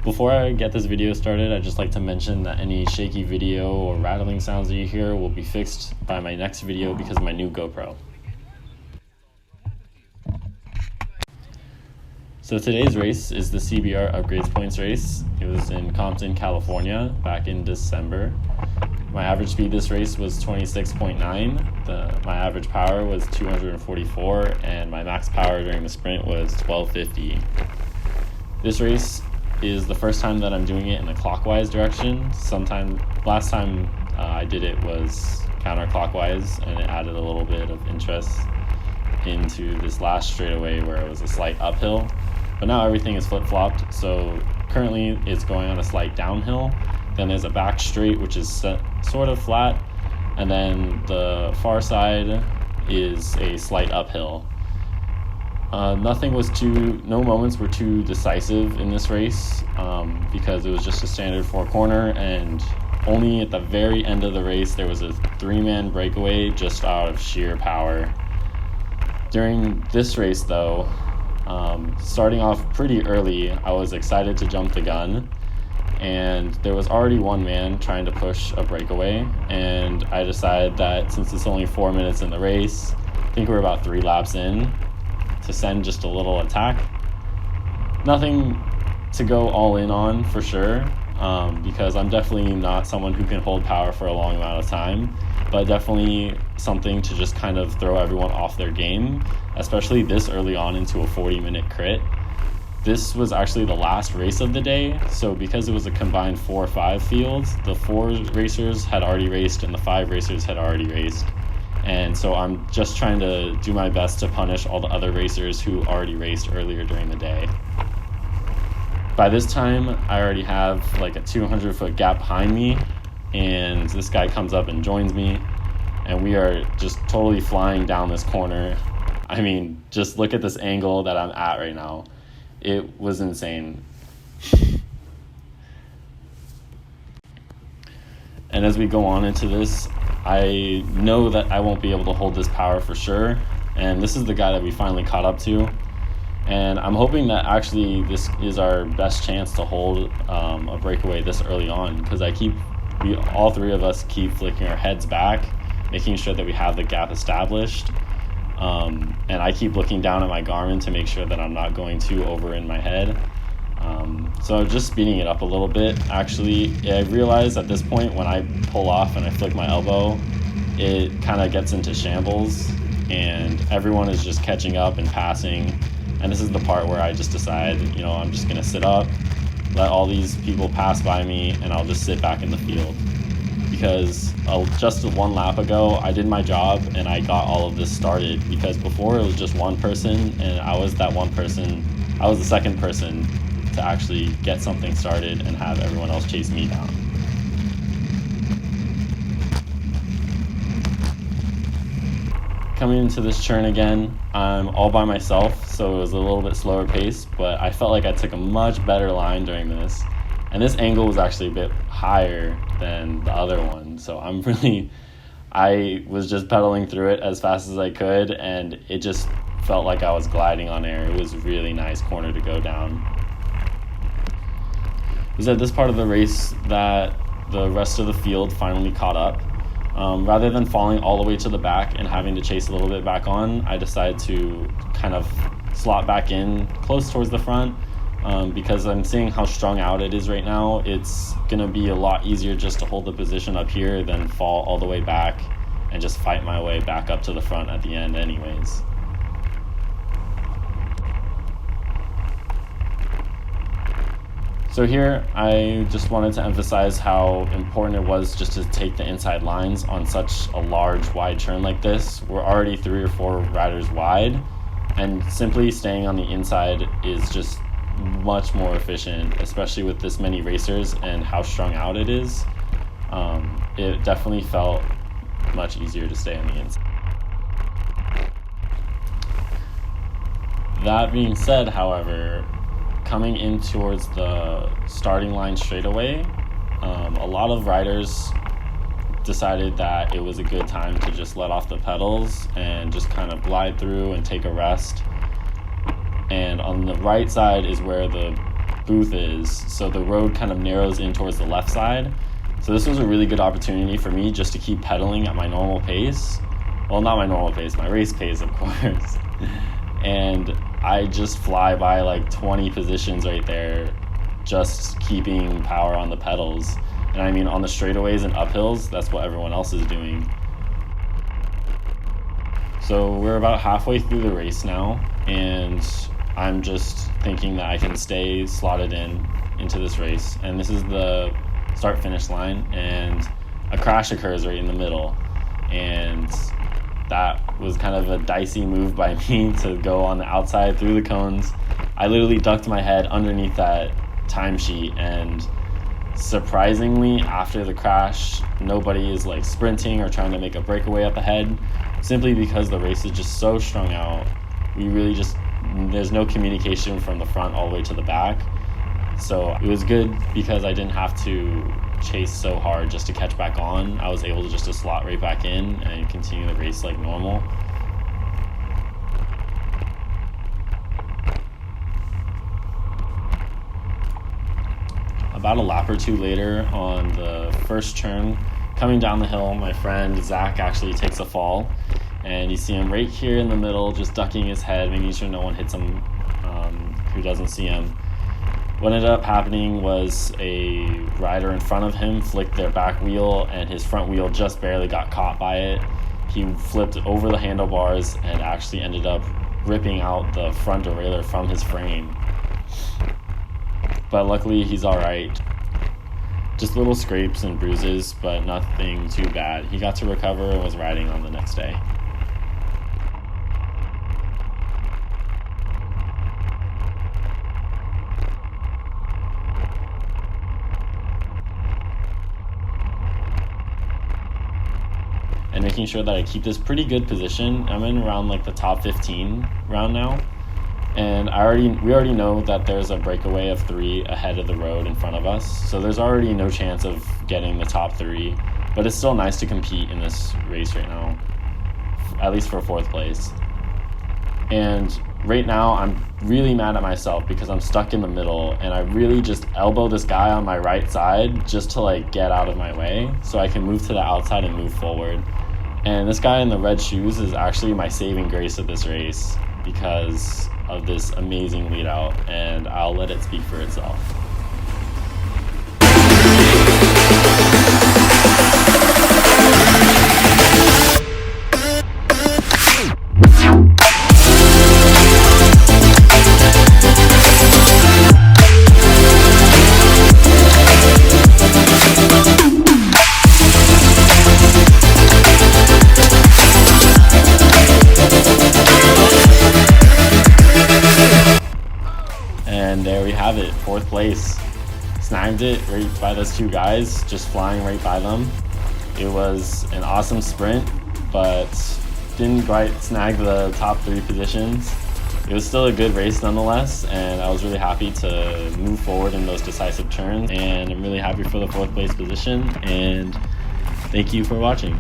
Before I get this video started, I'd just like to mention that any shaky video or rattling sounds that you hear will be fixed by my next video because of my new GoPro. So today's race is the CBR Upgrades Points race. It was in Compton, California back in December. My average speed this race was 26.9. My average power was 244 and my max power during the sprint was 1250. This race is the first time that I'm doing it in the clockwise direction. Last time I did it was counterclockwise, and it added a little bit of interest into this last straightaway where it was a slight uphill. But now everything is flip-flopped, so currently it's going on a slight downhill. Then there's a back straight, which is sort of flat, and then the far side is a slight uphill. No moments were too decisive in this race because it was just a standard four corner, and only at the very end of the race there was a three-man breakaway just out of sheer power. During this race though, starting off pretty early, I was excited to jump the gun, and there was already one man trying to push a breakaway, and I decided that since it's only 4 minutes in the race, I think we're about 3 laps in, to send just a little attack. Nothing to go all in on for sure, because I'm definitely not someone who can hold power for a long amount of time, but definitely something to just kind of throw everyone off their game, especially this early on into a 40-minute crit. This was actually the last race of the day, so because it was a combined 4 or 5 fields, the 4 racers had already raced and the 5 racers had already raced. And so I'm just trying to do my best to punish all the other racers who already raced earlier during the day. By this time, I already have like a 200-foot gap behind me, and this guy comes up and joins me, and we are just totally flying down this corner. I mean, just look at this angle that I'm at right now. It was insane. And as we go on into this, I know that I won't be able to hold this power for sure, and this is the guy that we finally caught up to, and I'm hoping that actually this is our best chance to hold a breakaway this early on, because all 3 of us keep flicking our heads back, making sure that we have the gap established, and I keep looking down at my Garmin to make sure that I'm not going too over in my head. So I'm just speeding it up a little bit. Actually, I realize at this point when I pull off and I flick my elbow, it kind of gets into shambles and everyone is just catching up and passing. And this is the part where I just decide, I'm just gonna sit up, let all these people pass by me, and I'll just sit back in the field. Because just 1 lap ago, I did my job and I got all of this started, because before it was just one person and I was the second person to actually get something started and have everyone else chase me down. Coming into this turn again, I'm all by myself, so it was a little bit slower pace, but I felt like I took a much better line during this. And this angle was actually a bit higher than the other one, so I was just pedaling through it as fast as I could, and it just felt like I was gliding on air. It was a really nice corner to go down. It was at this part of the race that the rest of the field finally caught up. Rather than falling all the way to the back and having to chase a little bit back on, I decided to kind of slot back in close towards the front, because I'm seeing how strung out it is right now. It's going to be a lot easier just to hold the position up here than fall all the way back and just fight my way back up to the front at the end anyways. So here, I just wanted to emphasize how important it was just to take the inside lines on such a large, wide turn like this. We're already 3 or 4 riders wide, and simply staying on the inside is just much more efficient, especially with this many racers and how strung out it is. It definitely felt much easier to stay on the inside. That being said, however, coming in towards the starting line straight away, a lot of riders decided that it was a good time to just let off the pedals and just kind of glide through and take a rest. And on the right side is where the booth is. So the road kind of narrows in towards the left side. So this was a really good opportunity for me just to keep pedaling at my normal pace. Well, not my normal pace, my race pace, of course. And I just fly by like 20 positions right there, just keeping power on the pedals. And I mean, on the straightaways and uphills, that's what everyone else is doing. So we're about halfway through the race now, and I'm just thinking that I can stay slotted into this race. And this is the start-finish line, and a crash occurs right in the middle. And that was kind of a dicey move by me to go on the outside through the cones. I literally ducked my head underneath that timesheet, and surprisingly, after the crash, nobody is like sprinting or trying to make a breakaway up ahead, simply because the race is just so strung out. There's no communication from the front all the way to the back. So it was good because I didn't have to chase so hard just to catch back on. I was able to just slot right back in and continue the race like normal. About a lap or two later, on the first turn, coming down the hill, my friend Zach actually takes a fall, and you see him right here in the middle, just ducking his head, making sure no one hits him who doesn't see him. What ended up happening was a rider in front of him flicked their back wheel, and his front wheel just barely got caught by it. He flipped over the handlebars and actually ended up ripping out the front derailleur from his frame. But luckily he's all right. Just little scrapes and bruises, but nothing too bad. He got to recover and was riding on the next day. And making sure that I keep this pretty good position. I'm in around like the top 15 round now. And we already know that there's a breakaway of 3 ahead of the road in front of us. So there's already no chance of getting the top 3. But it's still nice to compete in this race right now, at least for 4th place. And right now I'm really mad at myself because I'm stuck in the middle, and I really just elbow this guy on my right side just to like get out of my way so I can move to the outside and move forward. And this guy in the red shoes is actually my saving grace of this race because of this amazing lead out, and I'll let it speak for itself. And there we have it, 4th place. Snagged it right by those 2 guys, just flying right by them. It was an awesome sprint, but didn't quite snag the top 3 positions. It was still a good race nonetheless, and I was really happy to move forward in those decisive turns, and I'm really happy for the 4th place position, and thank you for watching.